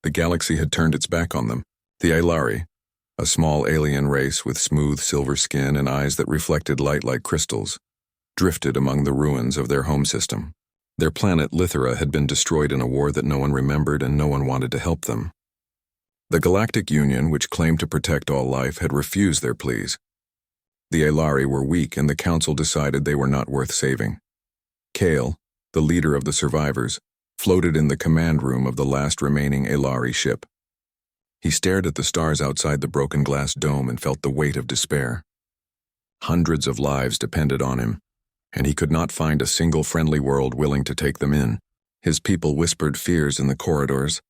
The galaxy had turned its back on them. The Aelari, a small alien race with smooth silver skin and eyes that reflected light like crystals, drifted among the ruins of their home system. Their planet Lithera had been destroyed in a war that no one remembered and no one wanted to help them. The Galactic Union, which claimed to protect all life, had refused their pleas. The Aelari were weak and the Council decided they were not worth saving. Kale, the leader of the survivors, floated in the command room of the last remaining Aelari ship. He stared at the stars outside the broken glass dome and felt the weight of despair. Hundreds of lives depended on him, and he could not find a single friendly world willing to take them in. His people whispered fears in the corridors,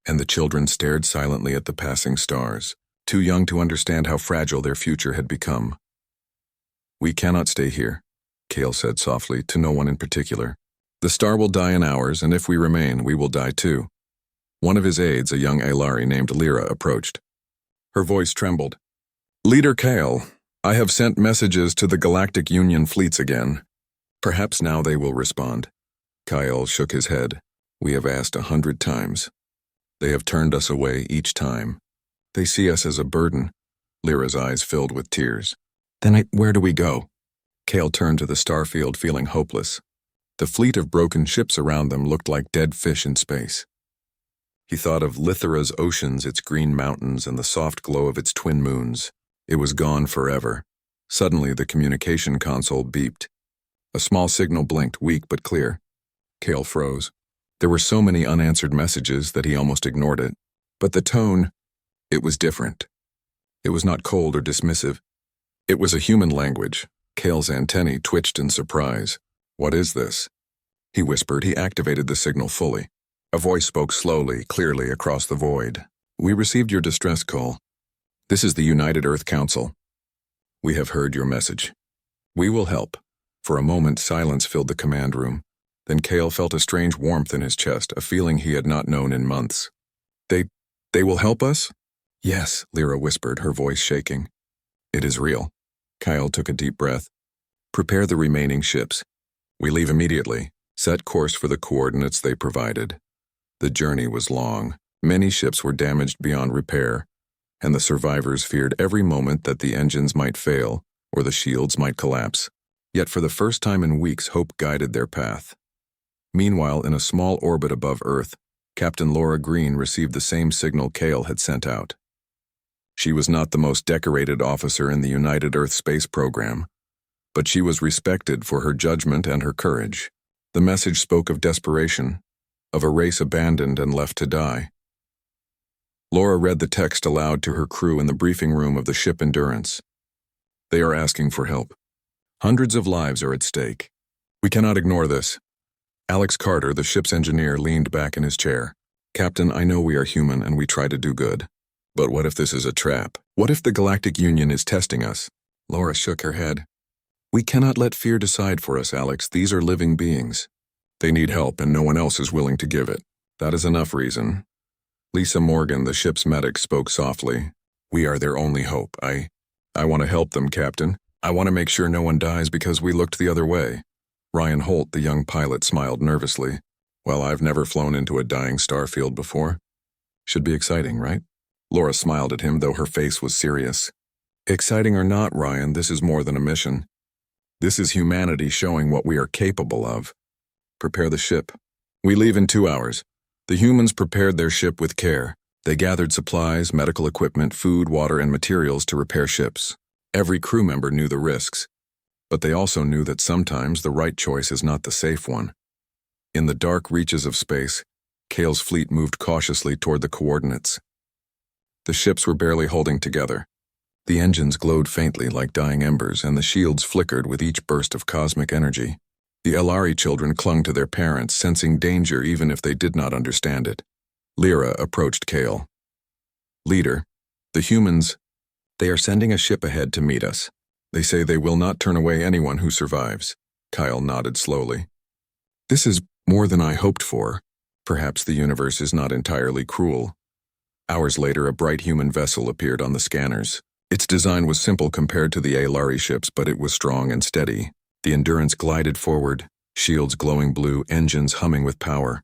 and the children stared silently at the passing stars, too young to understand how fragile their future had become. "We cannot stay here," Kale said softly, to no one in particular. "The star will die in ours, and if we remain, we will die too." One of his aides, a young Aelari named Lyra, approached. Her voice trembled. "Leader Kale, I have sent messages to the Galactic Union fleets again. Perhaps now they will respond." Kyle shook his head. "We have asked 100 times. They have turned us away each time. They see us as a burden." Lyra's eyes filled with tears. "Then where do we go?" Kale turned to the starfield, feeling hopeless. The fleet of broken ships around them looked like dead fish in space. He thought of Lithera's oceans, its green mountains, and the soft glow of its twin moons. It was gone forever. Suddenly, the communication console beeped. A small signal blinked, weak but clear. Kale froze. There were so many unanswered messages that he almost ignored it. But the tone, it was different. It was not cold or dismissive. It was a human language. Kale's antennae twitched in surprise. "What is this?" He whispered. He activated the signal fully. A voice spoke slowly, clearly across the void. "We received your distress call. This is the United Earth Council. We have heard your message. We will help." For a moment, silence filled the command room. Then Kale felt a strange warmth in his chest, a feeling he had not known in months. They will help us?" "Yes," Lyra whispered, her voice shaking. "It is real." Kyle took a deep breath. "Prepare the remaining ships. We leave immediately. Set course for the coordinates they provided." The journey was long. Many ships were damaged beyond repair, and the survivors feared every moment that the engines might fail or the shields might collapse. Yet for the first time in weeks, hope guided their path. Meanwhile, in a small orbit above Earth, Captain Laura Green received the same signal Kale had sent out. She was not the most decorated officer in the United Earth Space Program, but she was respected for her judgment and her courage. The message spoke of desperation, of a race abandoned and left to die. Laura read the text aloud to her crew in the briefing room of the ship Endurance. "They are asking for help. Hundreds of lives are at stake. We cannot ignore this." Alex Carter, the ship's engineer, leaned back in his chair. "Captain, I know we are human and we try to do good. But what if this is a trap? What if the Galactic Union is testing us?" Laura shook her head. "We cannot let fear decide for us, Alex. These are living beings. They need help and no one else is willing to give it. That is enough reason." Lisa Morgan, the ship's medic, spoke softly. "We are their only hope. I want to help them, Captain. I want to make sure no one dies because we looked the other way." Ryan Holt, the young pilot, smiled nervously. "Well, I've never flown into a dying starfield before. Should be exciting, right?" Laura smiled at him, though her face was serious. "Exciting or not, Ryan, this is more than a mission. This is humanity showing what we are capable of. Prepare the ship. We leave in 2 hours." The humans prepared their ship with care. They gathered supplies, medical equipment, food, water, and materials to repair ships. Every crew member knew the risks, but they also knew that sometimes the right choice is not the safe one. In the dark reaches of space, Kale's fleet moved cautiously toward the coordinates. The ships were barely holding together. The engines glowed faintly like dying embers, and the shields flickered with each burst of cosmic energy. The Aelari children clung to their parents, sensing danger even if they did not understand it. Lyra approached Kale. "Leader, the humans, they are sending a ship ahead to meet us. They say they will not turn away anyone who survives." Kyle nodded slowly. "This is more than I hoped for. Perhaps the universe is not entirely cruel." Hours later, a bright human vessel appeared on the scanners. Its design was simple compared to the Aelari ships, but it was strong and steady. The Endurance glided forward, shields glowing blue, engines humming with power.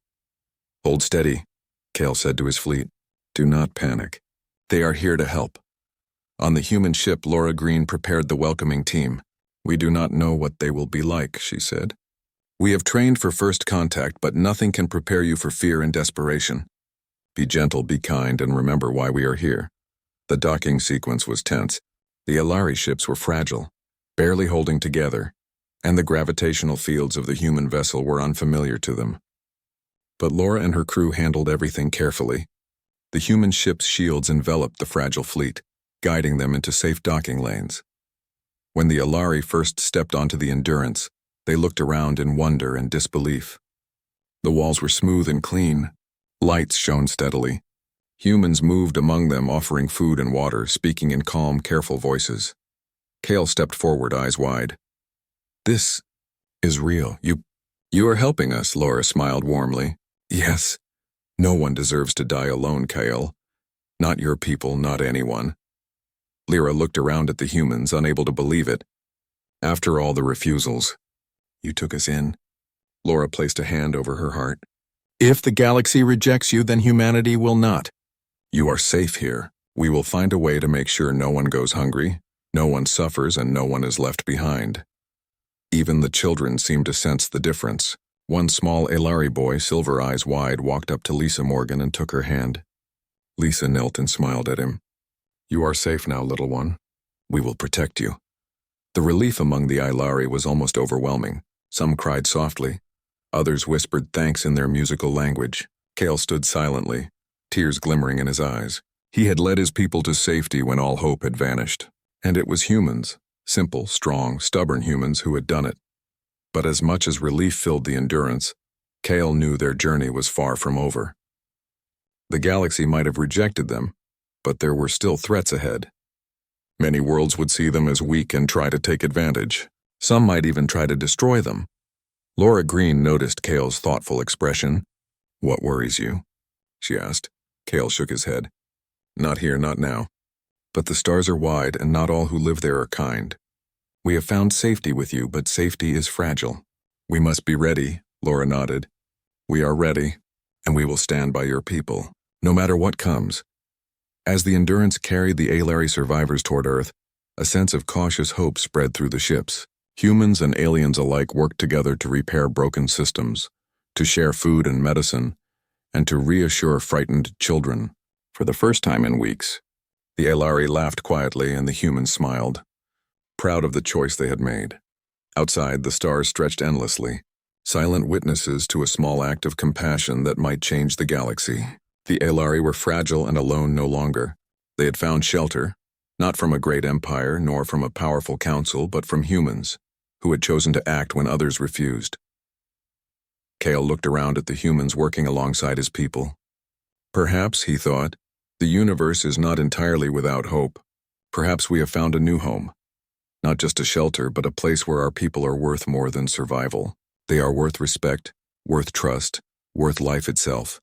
"Hold steady," Kale said to his fleet. Do not panic. They are here to help. On the human ship, Laura Green prepared the welcoming team. We do not know what they will be like, she said. We have trained for first contact, but nothing can prepare you for fear and desperation. Be gentle, be kind, and remember why we are here. The docking sequence was tense. The Ilari ships were fragile, barely holding together, and the gravitational fields of the human vessel were unfamiliar to them. But Laura and her crew handled everything carefully. The human ship's shields enveloped the fragile fleet, guiding them into safe docking lanes. When the Ilari first stepped onto the Endurance, they looked around in wonder and disbelief. The walls were smooth and clean. Lights shone steadily. Humans moved among them, offering food and water, speaking in calm, careful voices. Kale stepped forward, eyes wide. This is real. You are helping us, Laura smiled warmly. Yes. No one deserves to die alone, Kale. Not your people, not anyone. Lyra looked around at the humans, unable to believe it. After all the refusals, you took us in. Laura placed a hand over her heart. If the galaxy rejects you, then humanity will not. You are safe here. We will find a way to make sure no one goes hungry, no one suffers, and no one is left behind. Even the children seemed to sense the difference. One small Ilari boy, silver eyes wide, walked up to Lisa Morgan and took her hand. Lisa knelt and smiled at him. You are safe now, little one. We will protect you. The relief among the Ilari was almost overwhelming. Some cried softly. Others whispered thanks in their musical language. Kale stood silently, tears glimmering in his eyes. He had led his people to safety when all hope had vanished. And it was humans, simple, strong, stubborn humans who had done it. But as much as relief filled the Endurance, Kale knew their journey was far from over. The galaxy might have rejected them, but there were still threats ahead. Many worlds would see them as weak and try to take advantage. Some might even try to destroy them. Laura Green noticed Kale's thoughtful expression. What worries you? She asked. Kale shook his head. Not here, not now. But the stars are wide, and not all who live there are kind. We have found safety with you, but safety is fragile. We must be ready, Laura nodded. We are ready, and we will stand by your people, no matter what comes. As the Endurance carried the Ilari survivors toward Earth, a sense of cautious hope spread through the ships. Humans and aliens alike worked together to repair broken systems, to share food and medicine, and to reassure frightened children. For the first time in weeks, the Ilari laughed quietly and the humans smiled, proud of the choice they had made. Outside, the stars stretched endlessly, silent witnesses to a small act of compassion that might change the galaxy. The Ilari were fragile and alone no longer. They had found shelter, not from a great empire nor from a powerful council, but from humans, who had chosen to act when others refused. Kale looked around at the humans working alongside his people. Perhaps, he thought, the universe is not entirely without hope. Perhaps we have found a new home. Not just a shelter, but a place where our people are worth more than survival. They are worth respect, worth trust, worth life itself.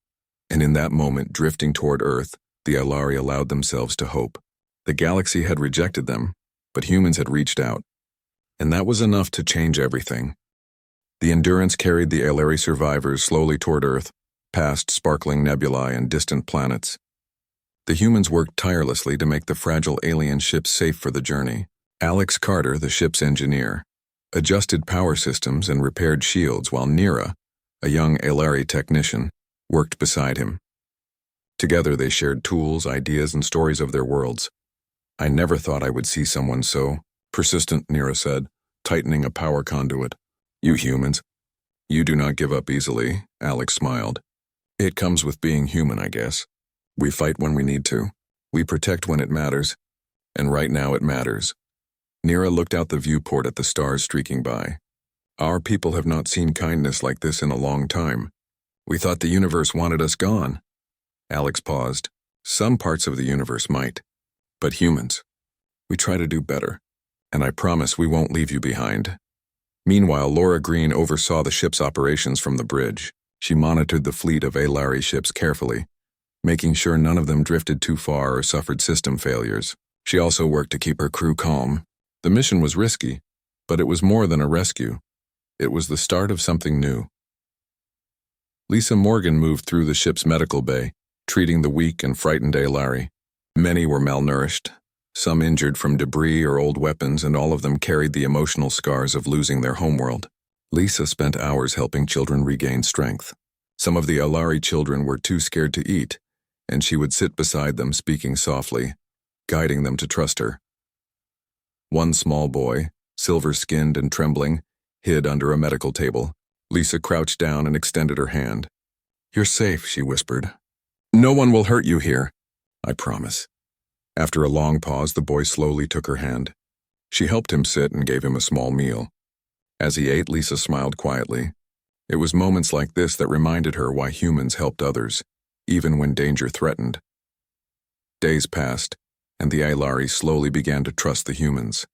And in that moment, drifting toward Earth, the Ilari allowed themselves to hope. The galaxy had rejected them, but humans had reached out. And that was enough to change everything. The Endurance carried the Ilari survivors slowly toward Earth, past sparkling nebulae and distant planets. The humans worked tirelessly to make the fragile alien ship safe for the journey. Alex Carter, the ship's engineer, adjusted power systems and repaired shields, while Nira, a young Ilari technician, worked beside him. Together they shared tools, ideas, and stories of their worlds. I never thought I would see someone so persistent, Nira said, tightening a power conduit. You humans. You do not give up easily, Alex smiled. It comes with being human, I guess. We fight when we need to. We protect when it matters. And right now it matters. Nira looked out the viewport at the stars streaking by. Our people have not seen kindness like this in a long time. We thought the universe wanted us gone. Alex paused. Some parts of the universe might. But humans, we try to do better. And I promise we won't leave you behind. Meanwhile, Laura Green oversaw the ship's operations from the bridge. She monitored the fleet of Ilari ships carefully, making sure none of them drifted too far or suffered system failures. She also worked to keep her crew calm. The mission was risky, but it was more than a rescue. It was the start of something new. Lisa Morgan moved through the ship's medical bay, treating the weak and frightened Aelari. Many were malnourished, some injured from debris or old weapons, and all of them carried the emotional scars of losing their homeworld. Lisa spent hours helping children regain strength. Some of the Aelari children were too scared to eat, and she would sit beside them speaking softly, guiding them to trust her. One small boy, silver-skinned and trembling, hid under a medical table. Lisa crouched down and extended her hand. "You're safe," she whispered. "No one will hurt you here. I promise." After a long pause, the boy slowly took her hand. She helped him sit and gave him a small meal. As he ate, Lisa smiled quietly. It was moments like this that reminded her why humans helped others, even when danger threatened. Days passed, and the Aelari slowly began to trust the humans.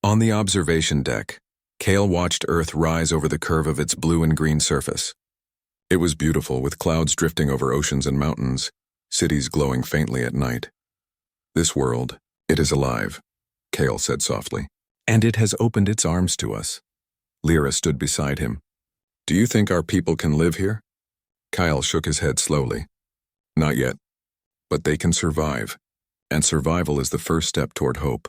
On the observation deck, Kale watched Earth rise over the curve of its blue and green surface. It was beautiful, with clouds drifting over oceans and mountains, cities glowing faintly at night. "This world, it is alive," Kale said softly. "And it has opened its arms to us." Lyra stood beside him. "Do you think our people can live here?" Kyle shook his head slowly. "Not yet. But they can survive, and survival is the first step toward hope."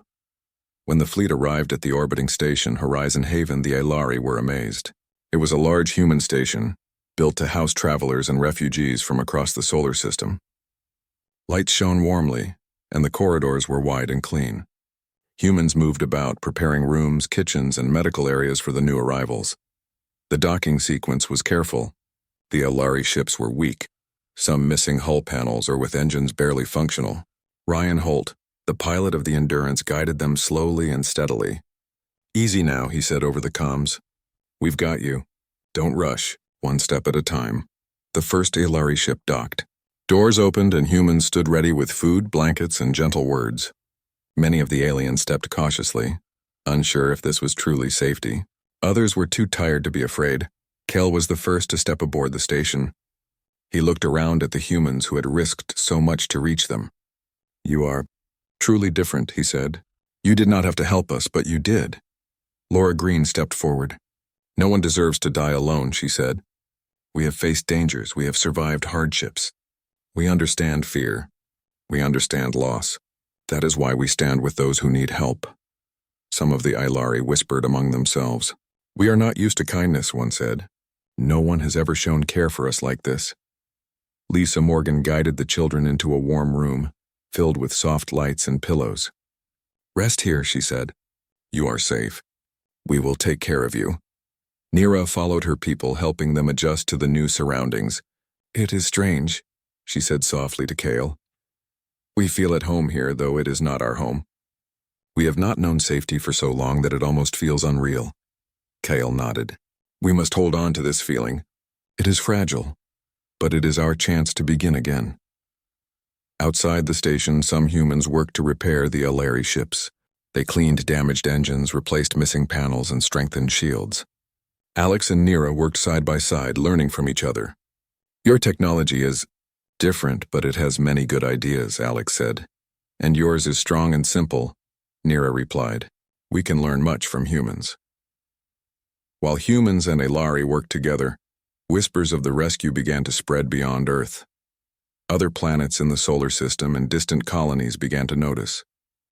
When the fleet arrived at the orbiting station, Horizon Haven, the Aelari were amazed. It was a large human station, built to house travelers and refugees from across the solar system. Lights shone warmly, and the corridors were wide and clean. Humans moved about, preparing rooms, kitchens, and medical areas for the new arrivals. The docking sequence was careful. The Aelari ships were weak, some missing hull panels or with engines barely functional. Ryan Holt, the pilot of the Endurance, guided them slowly and steadily. "Easy now," he said over the comms. "We've got you. Don't rush, one step at a time." The first Aelari ship docked. Doors opened and humans stood ready with food, blankets, and gentle words. Many of the aliens stepped cautiously, unsure if this was truly safety. Others were too tired to be afraid. Kel was the first to step aboard the station. He looked around at the humans who had risked so much to reach them. "You are truly different," he said. "You did not have to help us, but you did." Laura Green stepped forward. "No one deserves to die alone," she said. "We have faced dangers. We have survived hardships. We understand fear. We understand loss. That is why we stand with those who need help." Some of the Aelari whispered among themselves. "We are not used to kindness," one said. "No one has ever shown care for us like this." Lisa Morgan guided the children into a warm room, filled with soft lights and pillows. "Rest here," she said. "You are safe. We will take care of you." Nira followed her people, helping them adjust to the new surroundings. "It is strange," she said softly to Kale. "We feel at home here, though it is not our home. We have not known safety for so long that it almost feels unreal." Kale nodded. "We must hold on to this feeling. It is fragile, but it is our chance to begin again." Outside the station, some humans worked to repair the Aelari ships. They cleaned damaged engines, replaced missing panels, and strengthened shields. Alex and Nira worked side by side, learning from each other. "Your technology is different, but it has many good ideas," Alex said. "And yours is strong and simple," Nira replied. "We can learn much from humans." While humans and Aelari worked together, whispers of the rescue began to spread beyond Earth. Other planets in the solar system and distant colonies began to notice.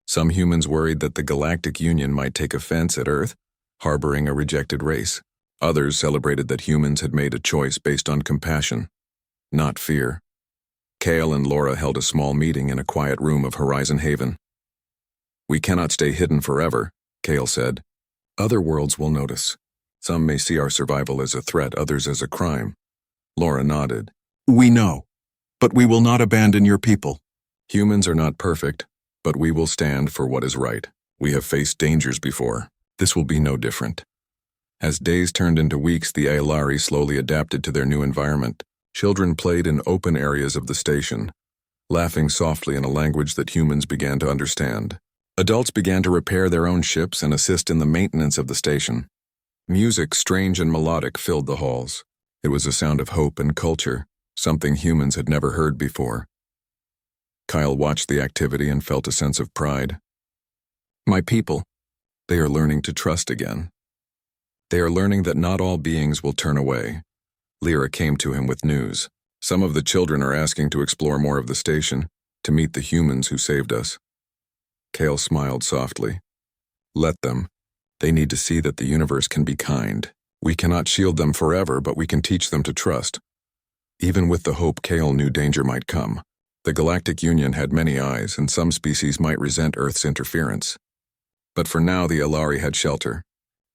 Some humans worried that the Galactic Union might take offense at Earth, harboring a rejected race. Others celebrated that humans had made a choice based on compassion, not fear. Kale and Laura held a small meeting in a quiet room of Horizon Haven. "We cannot stay hidden forever," Kale said. "Other worlds will notice. Some may see our survival as a threat, others as a crime." Laura nodded. "We know. But we will not abandon your people." "Humans are not perfect, but we will stand for what is right. We have faced dangers before. This will be no different." As days turned into weeks, the Aelari slowly adapted to their new environment. Children played in open areas of the station, laughing softly in a language that humans began to understand. Adults began to repair their own ships and assist in the maintenance of the station. Music, strange and melodic, filled the halls. It was a sound of hope and culture, something humans had never heard before. Kyle watched the activity and felt a sense of pride. "My people, they are learning to trust again. They are learning that not all beings will turn away." Lyra came to him with news. Some of the children are asking to explore more of the station, to meet the humans who saved us. Kale smiled softly. Let them. They need to see that the universe can be kind. We cannot shield them forever, but we can teach them to trust. Even with the hope, Kale knew danger might come. The Galactic Union had many eyes, and some species might resent Earth's interference. But for now, the Ilari had shelter.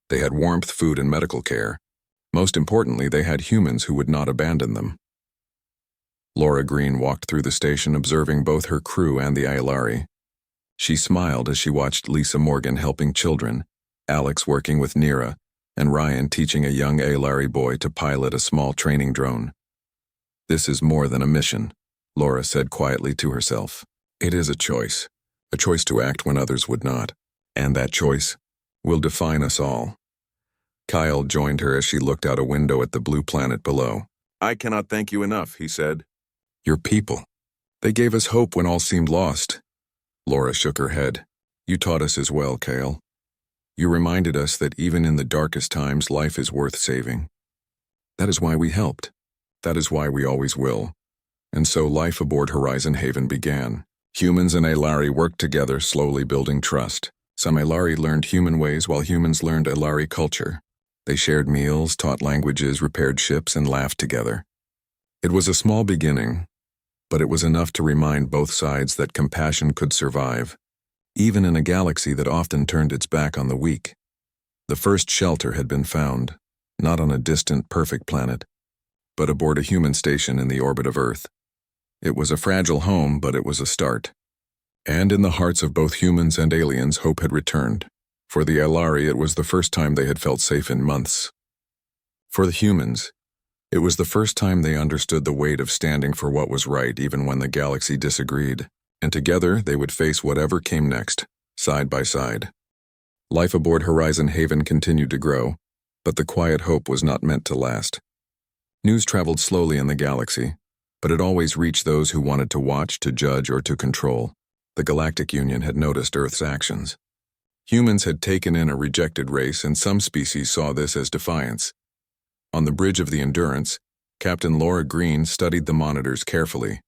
They had warmth, food, and medical care. Most importantly, they had humans who would not abandon them. Laura Green walked through the station, observing both her crew and the Ilari. She smiled as she watched Lisa Morgan helping children, Alex working with Nira, and Ryan teaching a young Ilari boy to pilot a small training drone. This is more than a mission, Laura said quietly to herself. It is a choice to act when others would not, and that choice will define us all. Kyle joined her as she looked out a window at the blue planet below. I cannot thank you enough, he said. Your people. They gave us hope when all seemed lost. Laura shook her head. You taught us as well, Kale. You reminded us that even in the darkest times, life is worth saving. That is why we helped. That is why we always will. And so life aboard Horizon Haven began. Humans and Ilari worked together, slowly building trust. Some Ilari learned human ways while humans learned Ilari culture. They shared meals, taught languages, repaired ships, and laughed together. It was a small beginning, but it was enough to remind both sides that compassion could survive, even in a galaxy that often turned its back on the weak. The first shelter had been found, not on a distant, perfect planet, but aboard a human station in the orbit of Earth. It was a fragile home, but it was a start. And in the hearts of both humans and aliens, hope had returned. For the Ilari, it was the first time they had felt safe in months. For the humans, it was the first time they understood the weight of standing for what was right even when the galaxy disagreed, and together they would face whatever came next, side by side. Life aboard Horizon Haven continued to grow, but the quiet hope was not meant to last. News traveled slowly in the galaxy, but it always reached those who wanted to watch, to judge, or to control. The Galactic Union had noticed Earth's actions. Humans had taken in a rejected race, and some species saw this as defiance. On the bridge of the Endurance, Captain Laura Green studied the monitors carefully.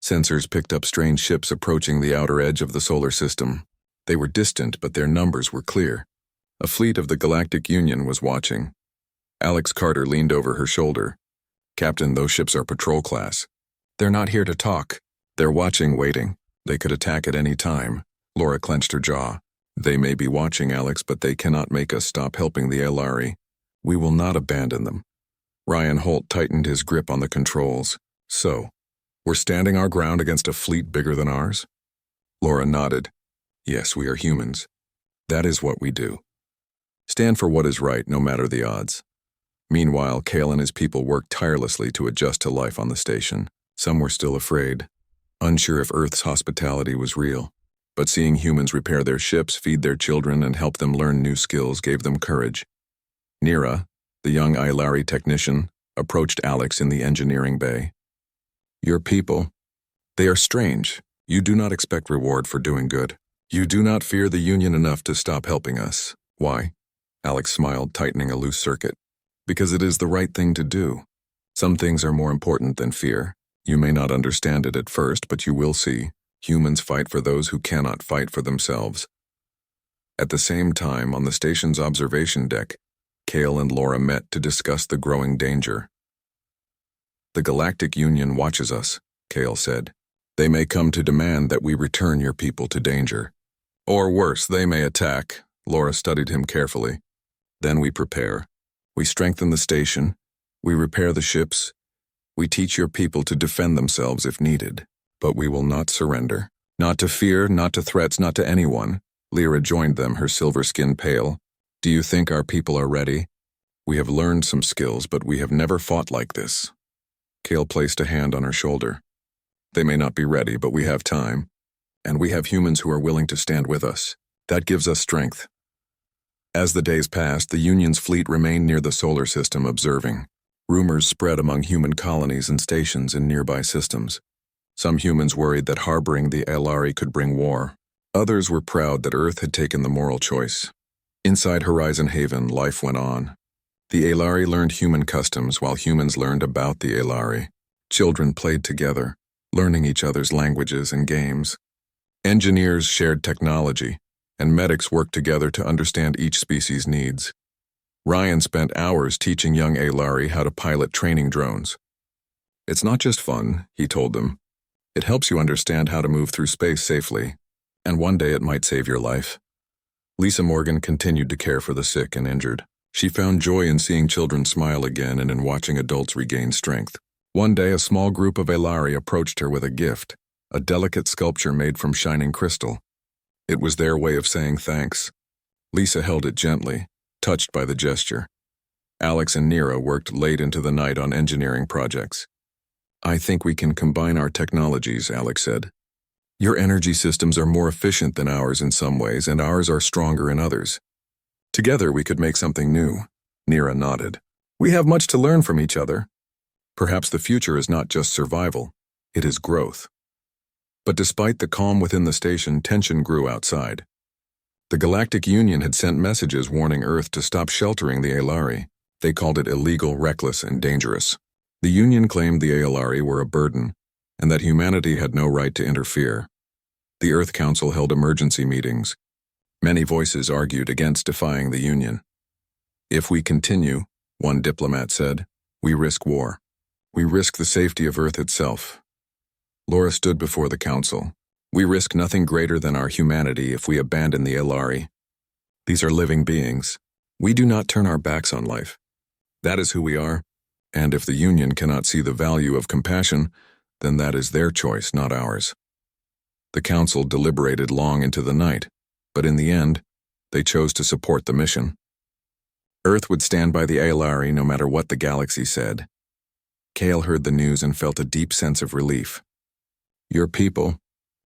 Sensors picked up strange ships approaching the outer edge of the solar system. They were distant, but their numbers were clear. A fleet of the Galactic Union was watching. Alex Carter leaned over her shoulder. Captain, those ships are patrol class. They're not here to talk. They're watching, waiting. They could attack at any time. Laura clenched her jaw. They may be watching, Alex, but they cannot make us stop helping the Ilari. We will not abandon them. Ryan Holt tightened his grip on the controls. So, we're standing our ground against a fleet bigger than ours? Laura nodded. Yes, we are humans. That is what we do. Stand for what is right, no matter the odds. Meanwhile, Kale and his people worked tirelessly to adjust to life on the station. Some were still afraid, unsure if Earth's hospitality was real. But seeing humans repair their ships, feed their children, and help them learn new skills gave them courage. Nira, the young Ilari technician, approached Alex in the engineering bay. Your people, they are strange. You do not expect reward for doing good. You do not fear the Union enough to stop helping us. Why? Alex smiled, tightening a loose circuit. Because it is the right thing to do. Some things are more important than fear. You may not understand it at first, but you will see. Humans fight for those who cannot fight for themselves. At the same time, on the station's observation deck, Kale and Laura met to discuss the growing danger. The Galactic Union watches us, Kale said. They may come to demand that we return your people to danger. Or worse, they may attack. Laura studied him carefully. Then we prepare. We strengthen the station. We repair the ships. We teach your people to defend themselves if needed. But we will not surrender. Not to fear, not to threats, not to anyone. Lyra joined them, her silver skin pale. Do you think our people are ready? We have learned some skills, but we have never fought like this. Kale placed a hand on her shoulder. They may not be ready, but we have time. And we have humans who are willing to stand with us. That gives us strength. As the days passed, the Union's fleet remained near the solar system observing. Rumors spread among human colonies and stations in nearby systems. Some humans worried that harboring the Ilari could bring war. Others were proud that Earth had taken the moral choice. Inside Horizon Haven, life went on. The Ilari learned human customs while humans learned about the Ilari. Children played together, learning each other's languages and games. Engineers shared technology, and medics worked together to understand each species' needs. Ryan spent hours teaching young Alari how to pilot training drones. "It's not just fun," he told them. "It helps you understand how to move through space safely, and one day it might save your life." Lisa Morgan continued to care for the sick and injured. She found joy in seeing children smile again and in watching adults regain strength. One day, a small group of Alari approached her with a gift, a delicate sculpture made from shining crystal. It was their way of saying thanks. Lisa held it gently, touched by the gesture. Alex and Nira worked late into the night on engineering projects. "I think we can combine our technologies," Alex said. "Your energy systems are more efficient than ours in some ways, and ours are stronger in others. Together we could make something new." Nira nodded. "We have much to learn from each other. Perhaps the future is not just survival, it is growth." But despite the calm within the station, tension grew outside. The Galactic Union had sent messages warning Earth to stop sheltering the Alari. They called it illegal, reckless, and dangerous. The Union claimed the Alari were a burden, and that humanity had no right to interfere. The Earth Council held emergency meetings. Many voices argued against defying the Union. "If we continue," one diplomat said, "we risk war. We risk the safety of Earth itself." Laura stood before the council. "We risk nothing greater than our humanity if we abandon the Alari. These are living beings. We do not turn our backs on life. That is who we are, and if the Union cannot see the value of compassion, then that is their choice, not ours." The council deliberated long into the night, but in the end, they chose to support the mission. Earth would stand by the Alari no matter what the galaxy said. Kale heard the news and felt a deep sense of relief. "Your people,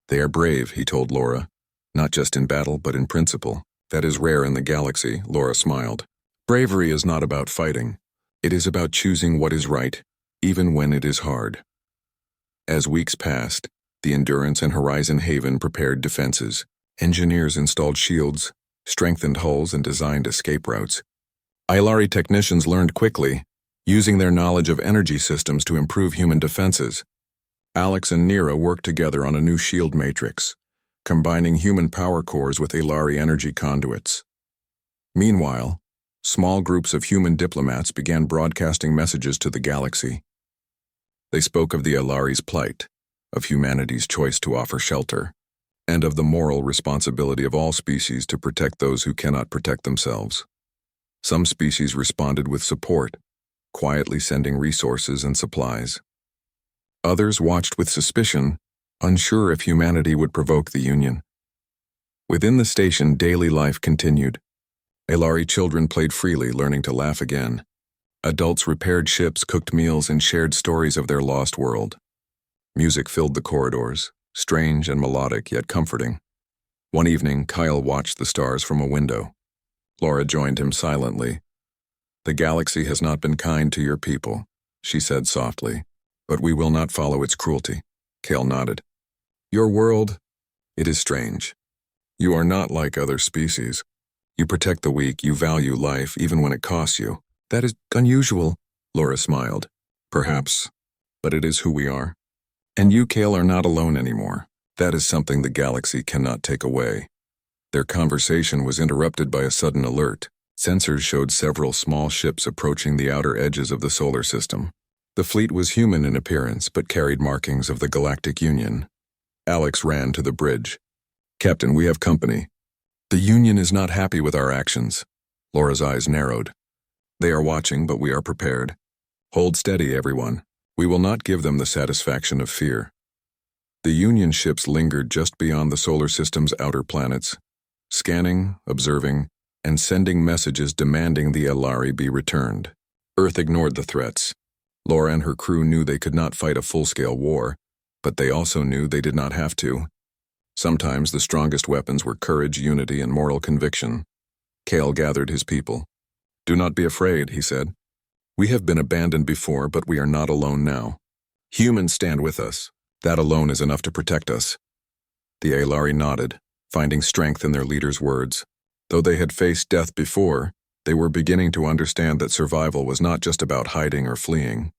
they are brave," he told Laura. "Not just in battle, but in principle. That is rare in the galaxy," Laura smiled. "Bravery is not about fighting. It is about choosing what is right, even when it is hard." As weeks passed, the Endurance and Horizon Haven prepared defenses. Engineers installed shields, strengthened hulls, and designed escape routes. Ilari technicians learned quickly, using their knowledge of energy systems to improve human defenses. Alex and Nira worked together on a new shield matrix, combining human power cores with Ilari energy conduits. Meanwhile, small groups of human diplomats began broadcasting messages to the galaxy. They spoke of the Ilari's plight, of humanity's choice to offer shelter, and of the moral responsibility of all species to protect those who cannot protect themselves. Some species responded with support, quietly sending resources and supplies. Others watched with suspicion, unsure if humanity would provoke the Union. Within the station, daily life continued. Alari children played freely, learning to laugh again. Adults repaired ships, cooked meals, and shared stories of their lost world. Music filled the corridors, strange and melodic, yet comforting. One evening, Kyle watched the stars from a window. Laura joined him silently. "The galaxy has not been kind to your people," she said softly, "but we will not follow its cruelty." Kale nodded. "Your world, it is strange. You are not like other species. You protect the weak, you value life, even when it costs you." "That is unusual," Laura smiled. "Perhaps, but it is who we are. And you, Kale, are not alone anymore. That is something the galaxy cannot take away." Their conversation was interrupted by a sudden alert. Sensors showed several small ships approaching the outer edges of the solar system. The fleet was human in appearance, but carried markings of the Galactic Union. Alex ran to the bridge. "Captain, we have company." "The Union is not happy with our actions." Laura's eyes narrowed. "They are watching, but we are prepared. Hold steady, everyone. We will not give them the satisfaction of fear." The Union ships lingered just beyond the solar system's outer planets, scanning, observing, and sending messages demanding the Alari be returned. Earth ignored the threats. Laura and her crew knew they could not fight a full-scale war, but they also knew they did not have to. Sometimes the strongest weapons were courage, unity, and moral conviction. Kale gathered his people. "Do not be afraid," he said. "We have been abandoned before, but we are not alone now. Humans stand with us. That alone is enough to protect us." The Alari nodded, finding strength in their leader's words. Though they had faced death before, they were beginning to understand that survival was not just about hiding or fleeing.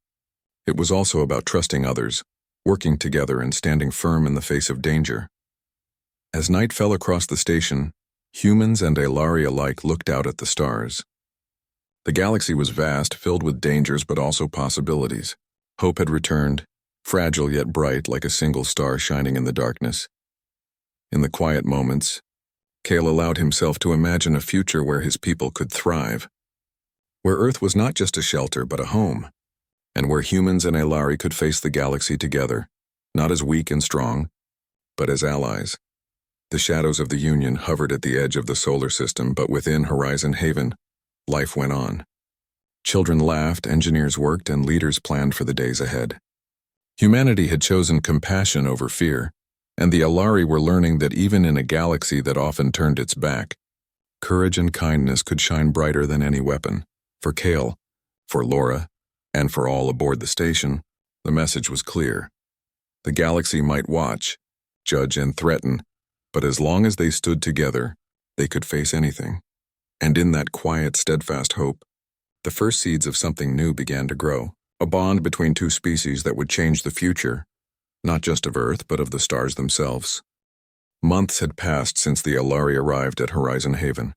It was also about trusting others, working together and standing firm in the face of danger. As night fell across the station, humans and Aelari alike looked out at the stars. The galaxy was vast, filled with dangers but also possibilities. Hope had returned, fragile yet bright like a single star shining in the darkness. In the quiet moments, Cale allowed himself to imagine a future where his people could thrive, where Earth was not just a shelter but a home, and where humans and Aelari could face the galaxy together, not as weak and strong, but as allies. The shadows of the Union hovered at the edge of the solar system, but within Horizon Haven, life went on. Children laughed, engineers worked, and leaders planned for the days ahead. Humanity had chosen compassion over fear, and the Aelari were learning that even in a galaxy that often turned its back, courage and kindness could shine brighter than any weapon. For Cale, for Laura, and for all aboard the station, the message was clear. The galaxy might watch, judge, and threaten, but as long as they stood together, they could face anything. And in that quiet, steadfast hope, the first seeds of something new began to grow, a bond between two species that would change the future, not just of Earth, but of the stars themselves. Months had passed since the Aelari arrived at Horizon Haven.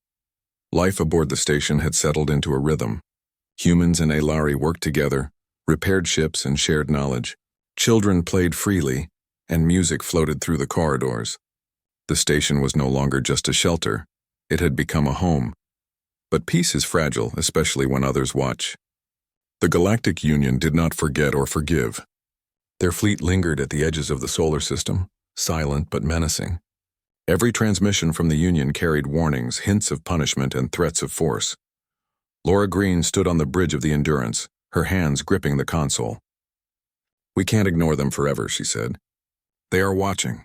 Life aboard the station had settled into a rhythm. Humans and Aelari worked together, repaired ships, and shared knowledge. Children played freely, and music floated through the corridors. The station was no longer just a shelter. It had become a home. But peace is fragile, especially when others watch. The Galactic Union did not forget or forgive. Their fleet lingered at the edges of the solar system, silent but menacing. Every transmission from the Union carried warnings, hints of punishment, and threats of force. Laura Green stood on the bridge of the Endurance, her hands gripping the console. "We can't ignore them forever," she said. "They are watching.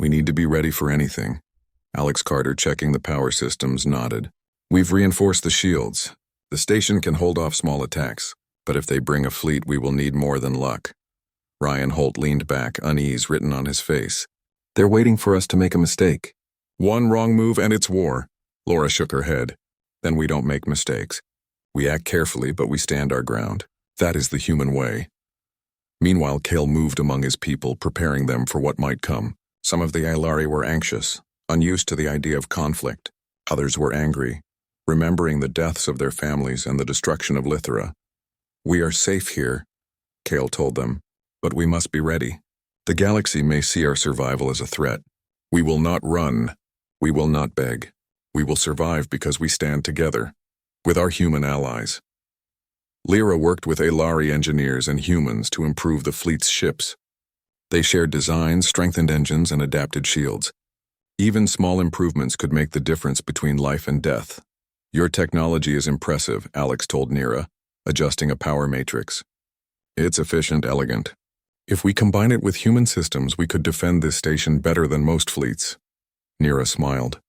We need to be ready for anything." Alex Carter, checking the power systems, nodded. "We've reinforced the shields. The station can hold off small attacks, but if they bring a fleet, we will need more than luck." Ryan Holt leaned back, unease written on his face. "They're waiting for us to make a mistake." "One wrong move and it's war." Laura shook her head. "Then we don't make mistakes. We act carefully, but we stand our ground. That is the human way." Meanwhile, Cale moved among his people, preparing them for what might come. Some of the Aelari were anxious, unused to the idea of conflict. Others were angry, remembering the deaths of their families and the destruction of Lithera. "We are safe here," Cale told them, "but we must be ready. The galaxy may see our survival as a threat. We will not run. We will not beg. We will survive because we stand together, with our human allies." Lyra worked with Aelari engineers and humans to improve the fleet's ships. They shared designs, strengthened engines, and adapted shields. Even small improvements could make the difference between life and death. "Your technology is impressive," Alex told Nira, adjusting a power matrix. "It's efficient, elegant. If we combine it with human systems, we could defend this station better than most fleets." Nira smiled.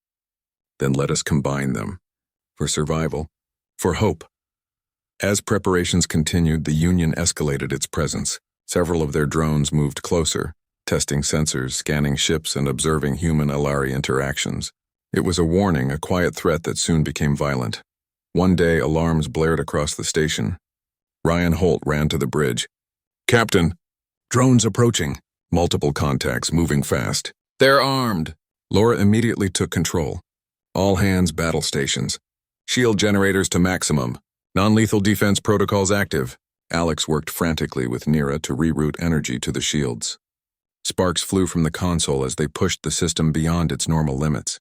"Then let us combine them. For survival. For hope." As preparations continued, the Union escalated its presence. Several of their drones moved closer, testing sensors, scanning ships, and observing human-Aelari interactions. It was a warning, a quiet threat that soon became violent. One day, alarms blared across the station. Ryan Holt ran to the bridge. "Captain, drones approaching." Multiple contacts moving fast. "They're armed." Laura immediately took control. "All hands, battle stations. Shield generators to maximum. Non-lethal defense protocols active." Alex worked frantically with Nira to reroute energy to the shields. Sparks flew from the console as they pushed the system beyond its normal limits.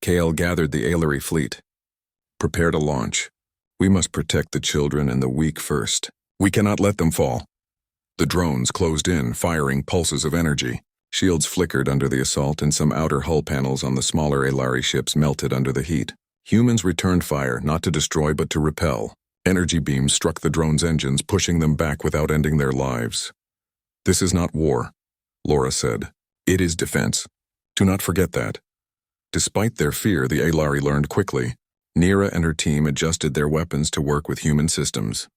Cale gathered the Aelari fleet. "Prepare to launch. We must protect the children and the weak first. We cannot let them fall." The drones closed in, firing pulses of energy. Shields flickered under the assault, and some outer hull panels on the smaller Aelari ships melted under the heat. Humans returned fire, not to destroy but to repel. Energy beams struck the drones' engines, pushing them back without ending their lives. "This is not war," Laura said. "It is defense. Do not forget that." Despite their fear, the Aelari learned quickly. Nira and her team adjusted their weapons to work with human systems.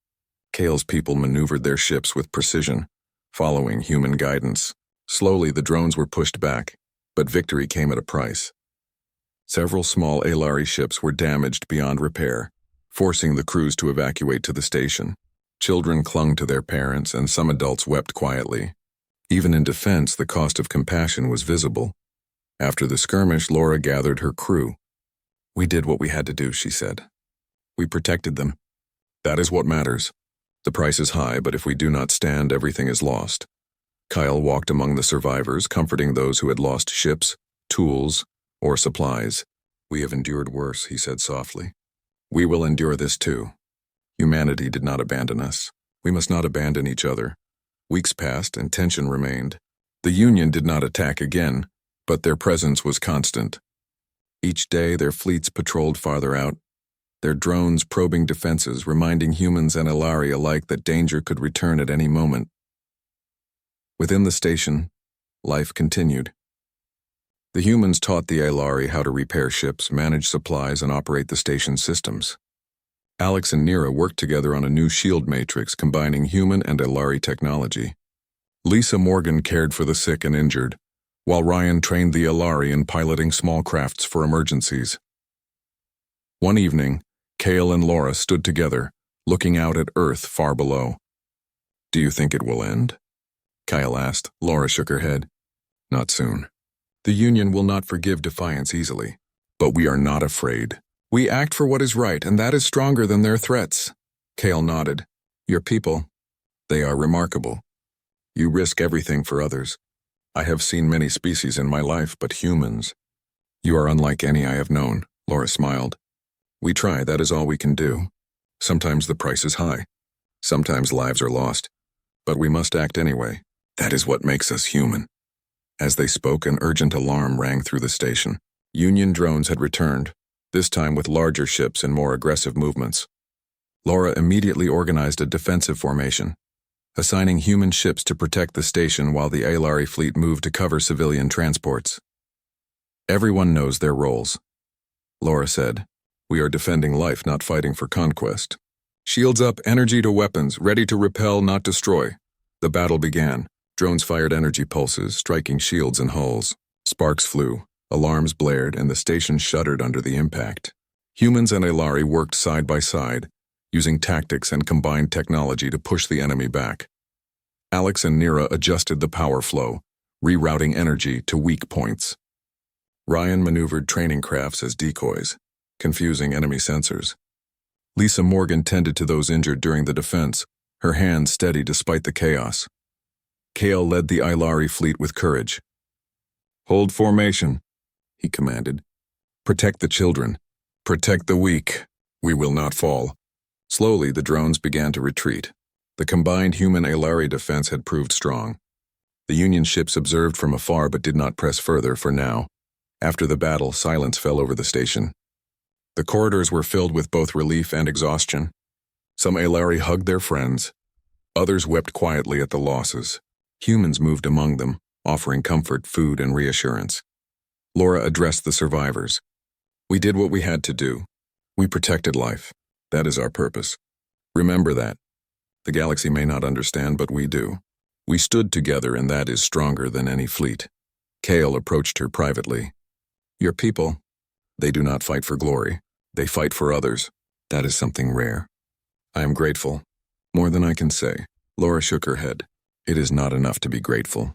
Cale's people maneuvered their ships with precision, following human guidance. Slowly, the drones were pushed back, but victory came at a price. Several small Aelari ships were damaged beyond repair, forcing the crews to evacuate to the station. Children clung to their parents, and some adults wept quietly. Even in defense, the cost of compassion was visible. After the skirmish, Laura gathered her crew. "We did what we had to do," she said. "We protected them. That is what matters. The price is high, but if we do not stand, everything is lost." Kyle walked among the survivors, comforting those who had lost ships, tools, or supplies. "We have endured worse," he said softly. "We will endure this too. Humanity did not abandon us. We must not abandon each other." Weeks passed and tension remained. The Union did not attack again, but their presence was constant. Each day their fleets patrolled farther out, their drones probing defenses, reminding humans and Ilari alike that danger could return at any moment. Within the station, life continued. The humans taught the Ilari how to repair ships, manage supplies, and operate the station's systems. Alex and Nira worked together on a new shield matrix combining human and Ilari technology. Lisa Morgan cared for the sick and injured, while Ryan trained the Ilari in piloting small crafts for emergencies. One evening, Kale and Laura stood together, looking out at Earth far below. "Do you think it will end?" Kyle asked. Laura shook her head. "Not soon. The Union will not forgive defiance easily. But we are not afraid. We act for what is right, and that is stronger than their threats." Kale nodded. "Your people, they are remarkable. You risk everything for others. I have seen many species in my life, but humans. You are unlike any I have known," Laura smiled. "We try, that is all we can do. Sometimes the price is high. Sometimes lives are lost. But we must act anyway. That is what makes us human." As they spoke, an urgent alarm rang through the station. Union drones had returned, this time with larger ships and more aggressive movements. Laura immediately organized a defensive formation, assigning human ships to protect the station while the Ilari fleet moved to cover civilian transports. "Everyone knows their roles," Laura said. "We are defending life, not fighting for conquest. Shields up, energy to weapons, ready to repel, not destroy." The battle began. Drones fired energy pulses, striking shields and hulls. Sparks flew, alarms blared, and the station shuddered under the impact. Humans and Ilari worked side by side, using tactics and combined technology to push the enemy back. Alex and Nira adjusted the power flow, rerouting energy to weak points. Ryan maneuvered training crafts as decoys, confusing enemy sensors. Lisa Morgan tended to those injured during the defense, her hands steady despite the chaos. Kale led the Ilari fleet with courage. "Hold formation," he commanded. "Protect the children. Protect the weak. We will not fall." Slowly, the drones began to retreat. The combined human-Ilari defense had proved strong. The Union ships observed from afar but did not press further for now. After the battle, silence fell over the station. The corridors were filled with both relief and exhaustion. Some Ilari hugged their friends. Others wept quietly at the losses. Humans moved among them, offering comfort, food, and reassurance. Laura addressed the survivors. "We did what we had to do. We protected life. That is our purpose. Remember that. The galaxy may not understand, but we do. We stood together, and that is stronger than any fleet." Kale approached her privately. "Your people, they do not fight for glory. They fight for others. That is something rare. I am grateful. More than I can say." Laura shook her head. "It is not enough to be grateful.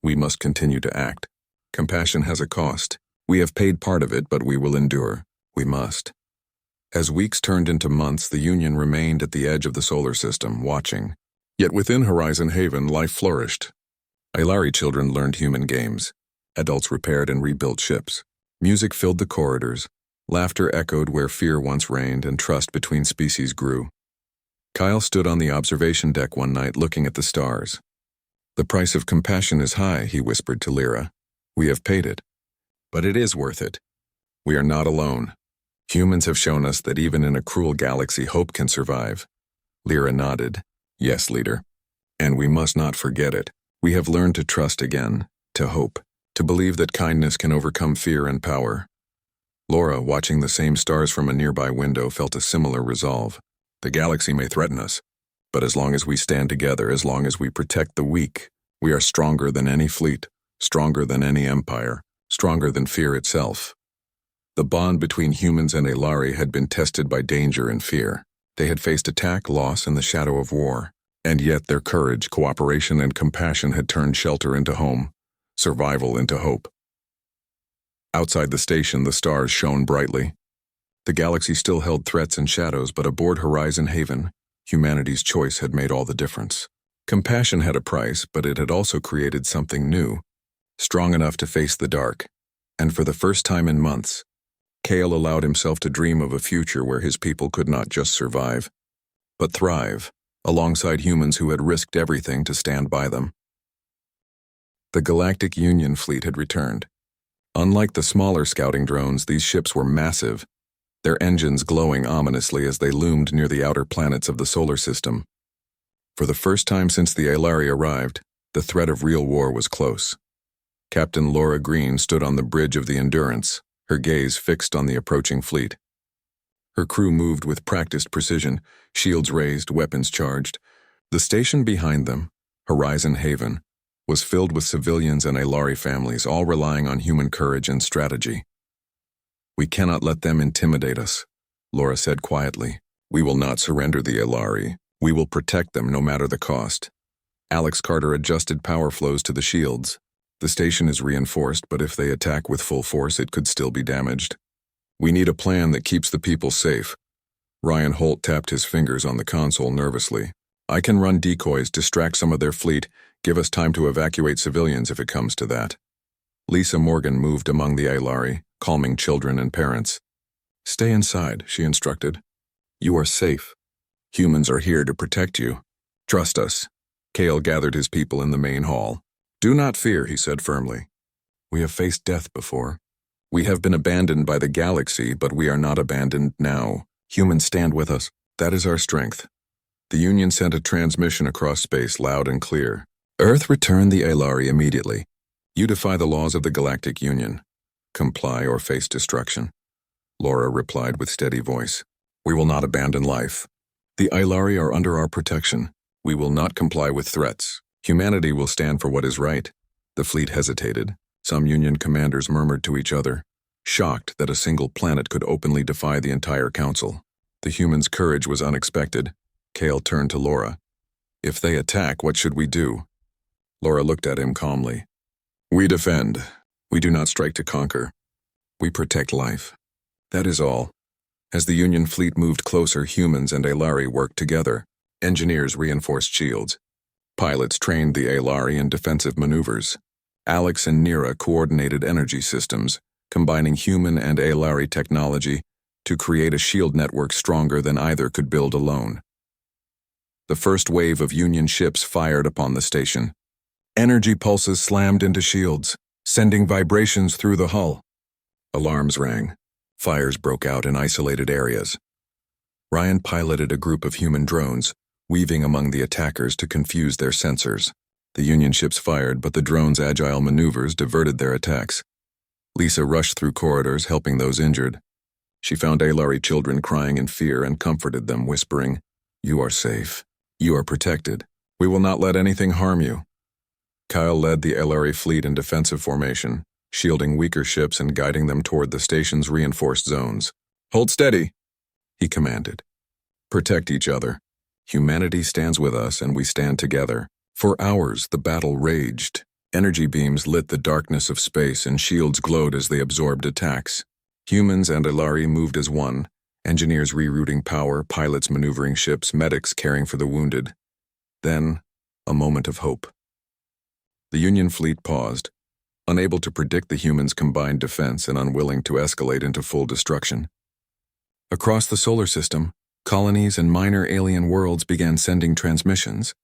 We must continue to act. Compassion has a cost. We have paid part of it, but we will endure. We must." As weeks turned into months, the Union remained at the edge of the solar system, watching. Yet within Horizon Haven, life flourished. Ilari children learned human games. Adults repaired and rebuilt ships. Music filled the corridors. Laughter echoed where fear once reigned, and trust between species grew. Kyle stood on the observation deck one night looking at the stars. "The price of compassion is high," he whispered to Lyra. "We have paid it. But it is worth it. We are not alone. Humans have shown us that even in a cruel galaxy, hope can survive." Lyra nodded. "Yes, leader. And we must not forget it. We have learned to trust again, to hope, to believe that kindness can overcome fear and power." Laura, watching the same stars from a nearby window, felt a similar resolve. The galaxy may threaten us, but as long as we stand together, as long as we protect the weak, we are stronger than any fleet, stronger than any empire, stronger than fear itself. The bond between humans and Ilari had been tested by danger and fear. They had faced attack, loss, and the shadow of war. And yet their courage, cooperation, and compassion had turned shelter into home, survival into hope. Outside the station, the stars shone brightly. The galaxy still held threats and shadows, but aboard Horizon Haven, humanity's choice had made all the difference. Compassion had a price, but it had also created something new, strong enough to face the dark. And for the first time in months, Kale allowed himself to dream of a future where his people could not just survive, but thrive, alongside humans who had risked everything to stand by them. The Galactic Union fleet had returned. Unlike the smaller scouting drones, these ships were massive, their engines glowing ominously as they loomed near the outer planets of the solar system. For the first time since the Aelari arrived, the threat of real war was close. Captain Laura Green stood on the bridge of the Endurance, her gaze fixed on the approaching fleet. Her crew moved with practiced precision, shields raised, weapons charged. The station behind them, Horizon Haven, was filled with civilians and Aelari families, all relying on human courage and strategy. "We cannot let them intimidate us," Laura said quietly. "We will not surrender the Aelari. We will protect them no matter the cost." Alex Carter adjusted power flows to the shields. "The station is reinforced, but if they attack with full force, it could still be damaged. We need a plan that keeps the people safe." Ryan Holt tapped his fingers on the console nervously. "I can run decoys, distract some of their fleet, give us time to evacuate civilians if it comes to that." Lisa Morgan moved among the Aelari, calming children and parents. "Stay inside," she instructed. "You are safe. Humans are here to protect you. Trust us." Kale gathered his people in the main hall. "Do not fear," he said firmly. "We have faced death before. We have been abandoned by the galaxy, but we are not abandoned now. Humans stand with us. That is our strength." The Union sent a transmission across space, loud and clear. "Earth, return the Aelari immediately. You defy the laws of the Galactic Union. Comply or face destruction." Laura replied with steady voice. "We will not abandon life. The Aelari are under our protection. We will not comply with threats. Humanity will stand for what is right." The fleet hesitated. Some Union commanders murmured to each other, shocked that a single planet could openly defy the entire council. The humans' courage was unexpected. Kale turned to Laura. "If they attack, what should we do?" Laura looked at him calmly. "We defend. We do not strike to conquer. We protect life. That is all." As the Union fleet moved closer, humans and Aelari worked together. Engineers reinforced shields. Pilots trained the Aelari in defensive maneuvers. Alex and Nira coordinated energy systems, combining human and Aelari technology to create a shield network stronger than either could build alone. The first wave of Union ships fired upon the station. Energy pulses slammed into shields, sending vibrations through the hull. Alarms rang. Fires broke out in isolated areas. Ryan piloted a group of human drones, weaving among the attackers to confuse their sensors. The Union ships fired, but the drones' agile maneuvers diverted their attacks. Lisa rushed through corridors, helping those injured. She found Aelari children crying in fear and comforted them, whispering, "You are safe. You are protected. We will not let anything harm you." Kyle led the Aelari fleet in defensive formation, shielding weaker ships and guiding them toward the station's reinforced zones. "Hold steady," he commanded. "Protect each other. Humanity stands with us and we stand together." For hours, the battle raged. Energy beams lit the darkness of space and shields glowed as they absorbed attacks. Humans and Aelari moved as one, engineers rerouting power, pilots maneuvering ships, medics caring for the wounded. Then, a moment of hope. The Union fleet paused, unable to predict the humans' combined defense and unwilling to escalate into full destruction. Across the solar system, colonies and minor alien worlds began sending transmissions,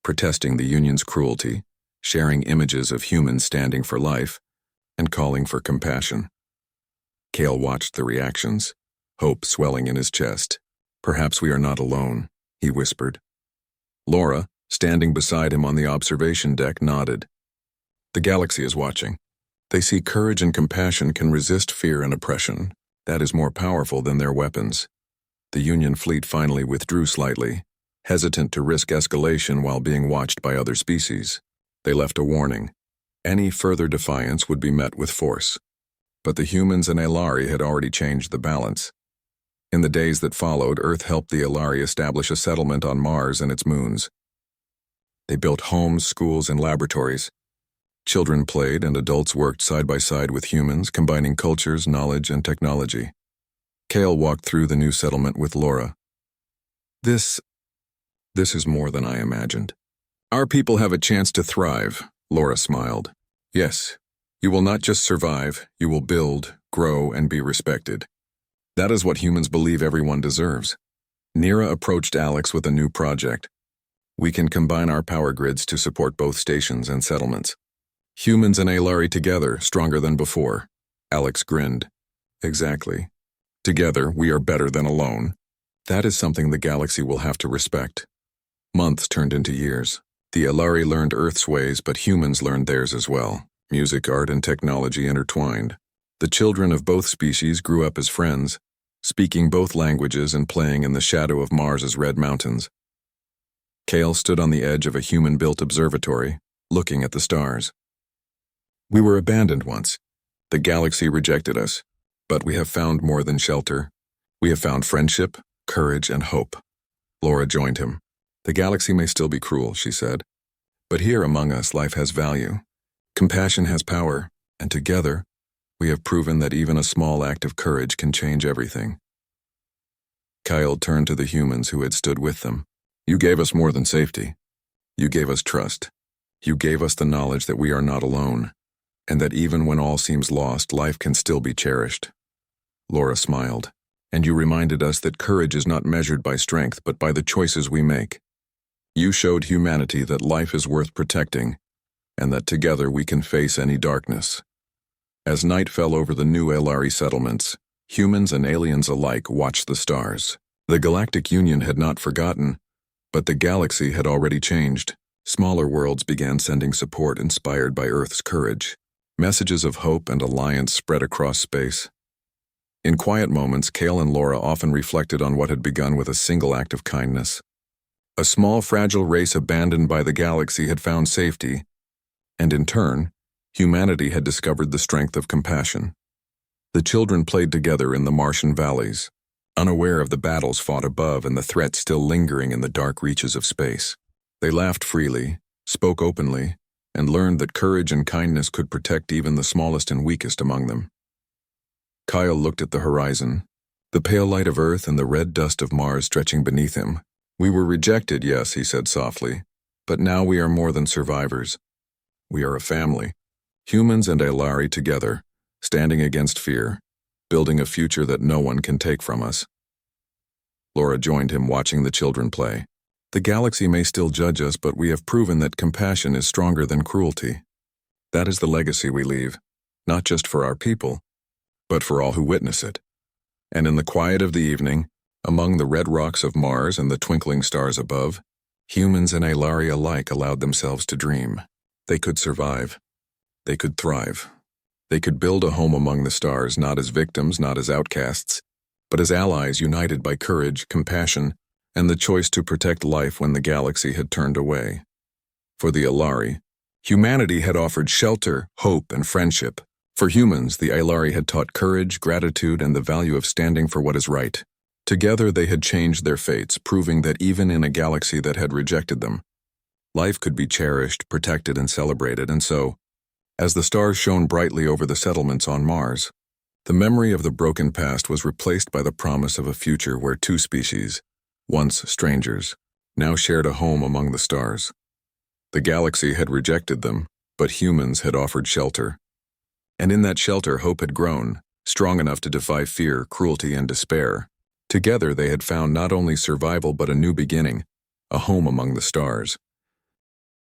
protesting the Union's cruelty, sharing images of humans standing for life, and calling for compassion. Kale watched the reactions, hope swelling in his chest. "Perhaps we are not alone," he whispered. Laura, standing beside him on the observation deck, nodded. "The galaxy is watching. They see courage and compassion can resist fear and oppression. That is more powerful than their weapons." The Union fleet finally withdrew slightly, hesitant to risk escalation while being watched by other species. They left a warning. Any further defiance would be met with force. But the humans and Aelari had already changed the balance. In the days that followed, Earth helped the Ilari establish a settlement on Mars and its moons. They built homes, schools, and laboratories. Children played and adults worked side by side with humans, combining cultures, knowledge, and technology. Kale walked through the new settlement with Laura. This is more than I imagined. Our people have a chance to thrive, Laura smiled. Yes, you will not just survive, you will build, grow, and be respected. That is what humans believe everyone deserves. Nira approached Alex with a new project. We can combine our power grids to support both stations and settlements. Humans and Ilari together, stronger than before. Alex grinned. Exactly. Together, we are better than alone. That is something the galaxy will have to respect. Months turned into years. The Ilari learned Earth's ways, but humans learned theirs as well. Music, art, and technology intertwined. The children of both species grew up as friends, speaking both languages and playing in the shadow of Mars's red mountains. Kale stood on the edge of a human-built observatory, looking at the stars. We were abandoned once. The galaxy rejected us, but we have found more than shelter. We have found friendship, courage, and hope. Laura joined him. The galaxy may still be cruel, she said, but here among us life has value. Compassion has power, and together, we have proven that even a small act of courage can change everything. Kyle turned to the humans who had stood with them. You gave us more than safety. You gave us trust. You gave us the knowledge that we are not alone, and that even when all seems lost, life can still be cherished. Laura smiled. And you reminded us that courage is not measured by strength, but by the choices we make. You showed humanity that life is worth protecting, and that together we can face any darkness. As night fell over the new Ilari settlements, humans and aliens alike watched the stars. The Galactic Union had not forgotten, but the galaxy had already changed. Smaller worlds began sending support inspired by Earth's courage. Messages of hope and alliance spread across space. In quiet moments, Kale and Laura often reflected on what had begun with a single act of kindness. A small, fragile race abandoned by the galaxy had found safety, and in turn, humanity had discovered the strength of compassion. The children played together in the Martian valleys, unaware of the battles fought above and the threat still lingering in the dark reaches of space. They laughed freely, spoke openly, and learned that courage and kindness could protect even the smallest and weakest among them. Kyle looked at the horizon, the pale light of Earth and the red dust of Mars stretching beneath him. We were rejected, yes, he said softly, but now we are more than survivors. We are a family, humans and Ilari together, standing against fear, building a future that no one can take from us. Laura joined him, watching the children play. The galaxy may still judge us, but we have proven that compassion is stronger than cruelty. That is the legacy we leave, not just for our people, but for all who witness it. And in the quiet of the evening, among the red rocks of Mars and the twinkling stars above, humans and Ilari alike allowed themselves to dream. They could survive. They could thrive. They could build a home among the stars, not as victims, not as outcasts, but as allies united by courage, compassion, and the choice to protect life when the galaxy had turned away. For the Ilari, humanity had offered shelter, hope, and friendship. For humans, the Ilari had taught courage, gratitude, and the value of standing for what is right. Together they had changed their fates, proving that even in a galaxy that had rejected them, life could be cherished, protected, and celebrated. And so, as the stars shone brightly over the settlements on Mars, the memory of the broken past was replaced by the promise of a future where two species, once strangers, now shared a home among the stars. The galaxy had rejected them, but humans had offered shelter. And in that shelter, hope had grown, strong enough to defy fear, cruelty, and despair. Together they had found not only survival but a new beginning, a home among the stars.